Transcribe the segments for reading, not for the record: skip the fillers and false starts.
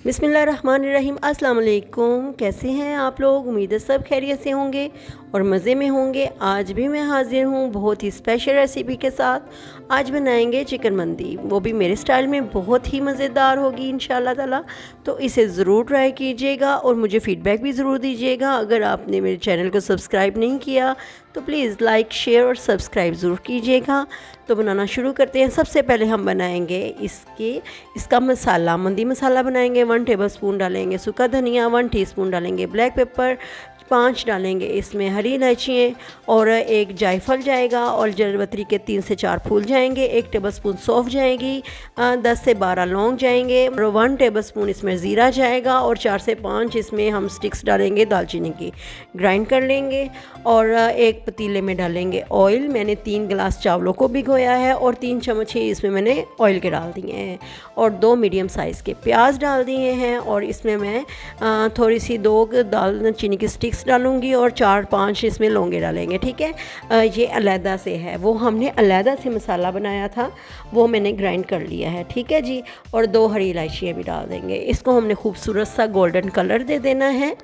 बिस्मिल्लाहिर्रहमानिर्रहीम। अस्सलाम वालेकुम। कैसे हैं आप लोग? उम्मीद है सब खैरियत से होंगे और मज़े में होंगे। आज भी मैं हाज़िर हूँ बहुत ही स्पेशल रेसिपी के साथ। आज बनाएंगे चिकन मंदी, वो भी मेरे स्टाइल में बहुत ही मज़ेदार होगी इंशाल्लाह ताला। तो इसे ज़रूर ट्राई कीजिएगा और मुझे फ़ीडबैक भी ज़रूर दीजिएगा। अगर आपने मेरे चैनल को सब्सक्राइब नहीं किया तो प्लीज़ लाइक, शेयर और सब्सक्राइब ज़रूर कीजिएगा। तो बनाना शुरू करते हैं। सबसे पहले हम बनाएंगे इसका मसाला, मंदी मसाला बनाएंगे। 1 टेबलस्पून डालेंगे सूखा धनिया, 1 टीस्पून डालेंगे ब्लैक पेपर, 5 डालेंगे इसमें हरी इलायचियाँ और 1 जायफल जाएगा और जड़वतरी के 3 से 4 फूल जाएंगे। 1 टेबलस्पून सौंफ जाएगी, 10 से 12 लौंग जाएंगे और 1 टेबलस्पून इसमें ज़ीरा जाएगा और 4 से 5 इसमें हम स्टिक्स डालेंगे दालचीनी की, ग्राइंड कर लेंगे। और एक पतीले में डालेंगे ऑयल। मैंने 3 गिलास चावलों को भिगोया है और 3 चम्मच ही इसमें मैंने ऑयल के डाल दिए हैं और 2 मीडियम साइज़ के प्याज डाल दिए हैं। और इसमें मैं थोड़ी सी 2 दालचीनी की स्टिक्स डालूंगी और 4-5 इसमें लौंगे डालेंगे। ठीक है, ये अलहदा से है, वो हमने अलहदा से मसाला बनाया था, वो मैंने ग्राइंड कर लिया है। ठीक है जी। और 2 हरी इलायचियाँ भी डाल देंगे। इसको हमने खूबसूरत सा गोल्डन कलर दे देना है।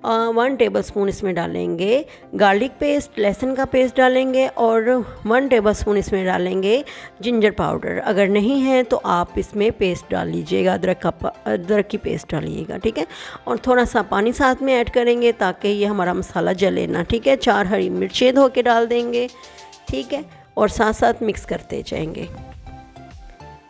1 टेबलस्पून इसमें डालेंगे गार्लिक पेस्ट, लहसुन का पेस्ट डालेंगे और 1 टेबलस्पून इसमें डालेंगे जिंजर पाउडर। अगर नहीं है तो आप इसमें पेस्ट डाल लीजिएगा, अदरक की पेस्ट डालिएगा। ठीक है। और थोड़ा सा पानी साथ में ऐड करेंगे ताकि ये हमारा मसाला जले ना। ठीक है। 4 हरी मिर्चें धो के डाल देंगे। ठीक है। और साथ साथ मिक्स करते जाएंगे।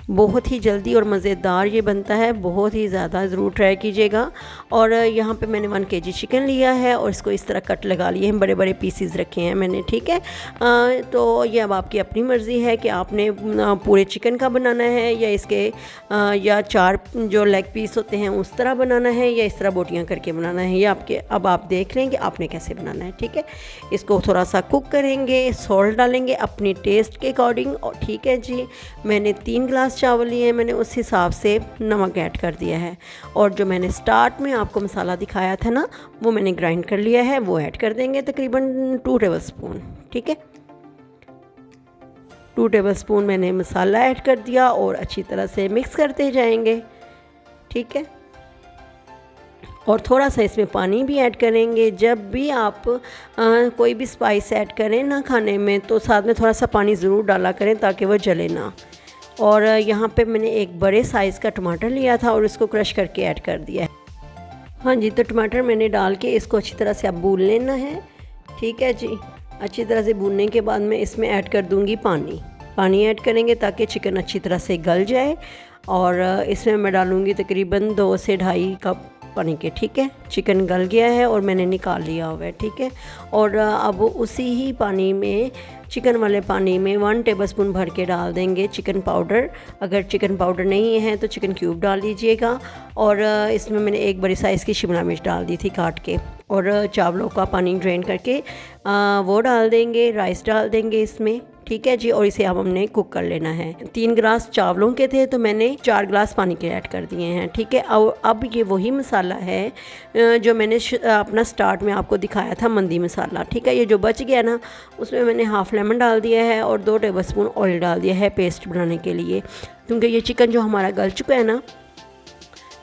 बहुत ही जल्दी और मज़ेदार ये बनता है, बहुत ही ज़्यादा ज़रूर ट्राई कीजिएगा। और यहाँ पे मैंने 1 केजी चिकन लिया है और इसको इस तरह कट लगा लिए हैं, बड़े बड़े पीसीज रखे हैं मैंने। ठीक है। तो ये अब आपकी अपनी मर्ज़ी है कि आपने पूरे चिकन का बनाना है या इसके या 4 जो लेग पीस होते हैं उस तरह बनाना है या इस तरह बोटियाँ करके बनाना है, ये आपके, अब आप देख लें कि आपने कैसे बनाना है। ठीक है। इसको थोड़ा सा कुक करेंगे, सॉल्ट डालेंगे अपनी टेस्ट के अकॉर्डिंग। और ठीक है जी, मैंने 3 गिलास चावल लिए हैं, मैंने उस हिसाब से नमक ऐड कर दिया है। और जो मैंने स्टार्ट में आपको मसाला दिखाया था ना, वो मैंने ग्राइंड कर लिया है, वो ऐड कर देंगे तकरीबन 2 टेबलस्पून। ठीक है। 2 टेबलस्पून मैंने मसाला ऐड कर दिया और अच्छी तरह से मिक्स करते जाएंगे। ठीक है। और थोड़ा सा इसमें पानी भी ऐड करेंगे। जब भी आप कोई भी स्पाइस ऐड करें ना खाने में, तो साथ में थोड़ा सा पानी ज़रूर डाला करें ताकि वह जले ना। और यहाँ पे मैंने एक बड़े साइज़ का टमाटर लिया था और इसको क्रश करके ऐड कर दिया है। हाँ जी, तो टमाटर मैंने डाल के इसको अच्छी तरह से अब भून लेना है। ठीक है जी। अच्छी तरह से भूनने के बाद मैं इसमें ऐड कर दूँगी पानी ऐड करेंगे ताकि चिकन अच्छी तरह से गल जाए। और इसमें मैं डालूँगी तकरीबन 2 से 2.5 कप पानी के। ठीक है। चिकन गल गया है और मैंने निकाल लिया हुआ है। ठीक है। और अब उसी ही पानी में, चिकन वाले पानी में 1 टेबलस्पून भर के डाल देंगे चिकन पाउडर। अगर चिकन पाउडर नहीं है तो चिकन क्यूब डाल लीजिएगा। और इसमें मैंने एक बड़ी साइज़ की शिमला मिर्च डाल दी थी काट के। और चावलों का पानी ड्रेन करके वो डाल देंगे, राइस डाल देंगे इसमें। ठीक है जी। और इसे अब हमने कुक कर लेना है। 3 गिलास चावलों के थे तो मैंने 4 गिलास पानी के ऐड कर दिए हैं। ठीक है। और अब ये वही मसाला है जो मैंने अपना स्टार्ट में आपको दिखाया था, मंदी मसाला। ठीक है। ये जो बच गया ना, उसमें मैंने हाफ़ लेमन डाल दिया है और 2 टेबलस्पून ऑयल डाल दिया है पेस्ट बनाने के लिए। क्योंकि ये चिकन जो हमारा गल चुका है ना,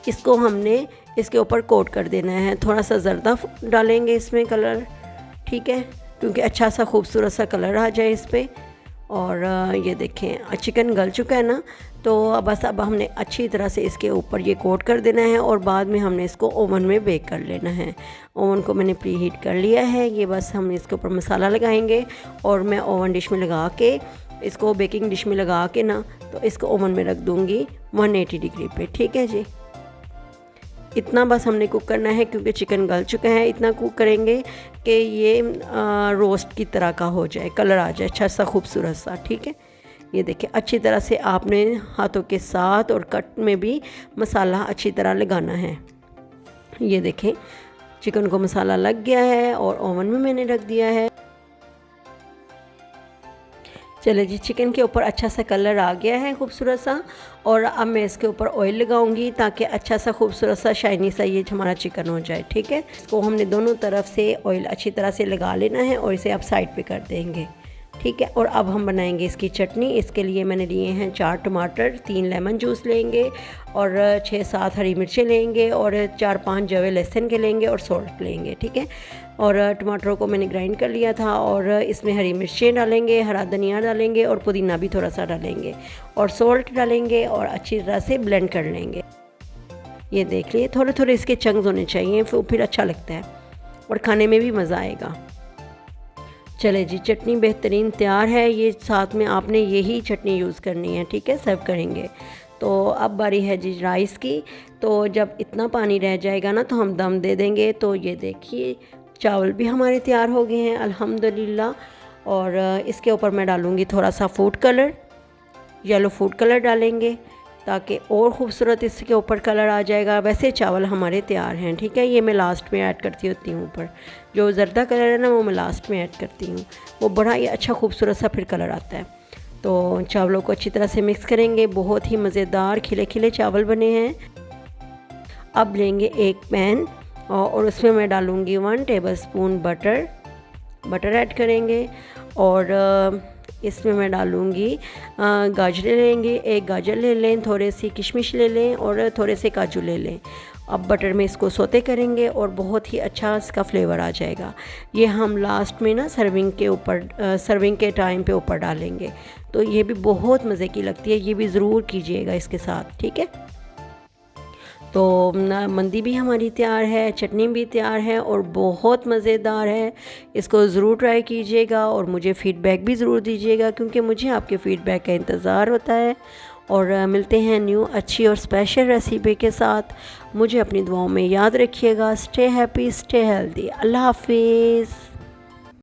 इसको हमने इसके ऊपर कोट कर देना है। थोड़ा सा जर्दा डालेंगे इसमें कलर। ठीक है। क्योंकि अच्छा सा खूबसूरत सा कलर आ जाए इस पर। और ये देखें चिकन गल चुका है ना, तो बस अब हमने अच्छी तरह से इसके ऊपर ये कोट कर देना है और बाद में हमने इसको ओवन में बेक कर लेना है। ओवन को मैंने प्री हीट कर लिया है। ये बस हम इसके ऊपर मसाला लगाएंगे और मैं ओवन डिश में लगा के, इसको बेकिंग डिश में लगा के ना, तो इसको ओवन में रख दूँगी 180 डिग्री पे। ठीक है जी। इतना बस हमने कुक करना है क्योंकि चिकन गल चुका है। इतना कुक करेंगे कि ये रोस्ट की तरह का हो जाए, कलर आ जाए अच्छा सा खूबसूरत सा। ठीक है। ये देखिए अच्छी तरह से आपने हाथों के साथ और कट में भी मसाला अच्छी तरह लगाना है। ये देखें चिकन को मसाला लग गया है और ओवन में मैंने रख दिया है। चले जी, चिकन के ऊपर अच्छा सा कलर आ गया है खूबसूरत सा। और अब मैं इसके ऊपर ऑयल लगाऊंगी ताकि अच्छा सा खूबसूरत सा शाइनी सा ये हमारा चिकन हो जाए। ठीक है। इसको हमने दोनों तरफ से ऑयल अच्छी तरह से लगा लेना है और इसे आप साइड पे कर देंगे। ठीक है। और अब हम बनाएंगे इसकी चटनी। इसके लिए मैंने लिए हैं 4 टमाटर, 3 लेमन जूस लेंगे और 6-7 हरी मिर्चें लेंगे और 4-5 जवे लहसुन के लेंगे और सॉल्ट लेंगे, ठीक है। और टमाटरों को मैंने ग्राइंड कर लिया था और इसमें हरी मिर्चें डालेंगे, हरा धनिया डालेंगे और पुदीना भी थोड़ा सा डालेंगे और सॉल्ट डालेंगे और अच्छी तरह से ब्लेंड कर लेंगे। ये देख लिए थोड़े थोड़े इसके चंक्स होने चाहिए, फिर अच्छा लगता है और खाने में भी मज़ा आएगा। चले जी, चटनी बेहतरीन तैयार है। ये साथ में आपने यही चटनी यूज़ करनी है, ठीक है, सर्व करेंगे। तो अब बारी है जी राइस की। तो जब इतना पानी रह जाएगा ना तो हम दम दे देंगे। तो ये देखिए चावल भी हमारे तैयार हो गए हैं अल्हम्दुलिल्लाह। और इसके ऊपर मैं डालूँगी थोड़ा सा food colour, yellow food colour डालेंगे ताकि और ख़ूबसूरत इसके ऊपर कलर आ जाएगा। वैसे चावल हमारे तैयार हैं, ठीक है। ये मैं लास्ट में ऐड करती होती हूँ ऊपर, जो जर्दा कलर है ना वो मैं लास्ट में ऐड करती हूँ, वो बड़ा ही अच्छा खूबसूरत सा फिर कलर आता है। तो चावलों को अच्छी तरह से मिक्स करेंगे। बहुत ही मज़ेदार खिले खिले चावल बने हैं। अब लेंगे एक पैन और उसमें मैं डालूँगी 1 टेबलस्पून बटर ऐड करेंगे और इसमें मैं डालूँगी गाजरें लेंगे, एक गाजर ले लें, थोड़ी सी किशमिश ले लें और थोड़े से काजू ले लें। अब बटर में इसको सोते करेंगे और बहुत ही अच्छा इसका फ्लेवर आ जाएगा। ये हम लास्ट में ना सर्विंग के टाइम पे ऊपर डालेंगे। तो ये भी बहुत मज़े की लगती है, ये भी ज़रूर कीजिएगा इसके साथ, ठीक है। तो मंदी भी हमारी तैयार है, चटनी भी तैयार है और बहुत मज़ेदार है। इसको ज़रूर ट्राई कीजिएगा और मुझे फ़ीडबैक भी ज़रूर दीजिएगा, क्योंकि मुझे आपके फ़ीडबैक का इंतज़ार होता है। और मिलते हैं न्यू अच्छी और स्पेशल रेसिपी के साथ। मुझे अपनी दुआओं में याद रखिएगा। Stay happy, stay healthy. अल्लाह हाफिज़।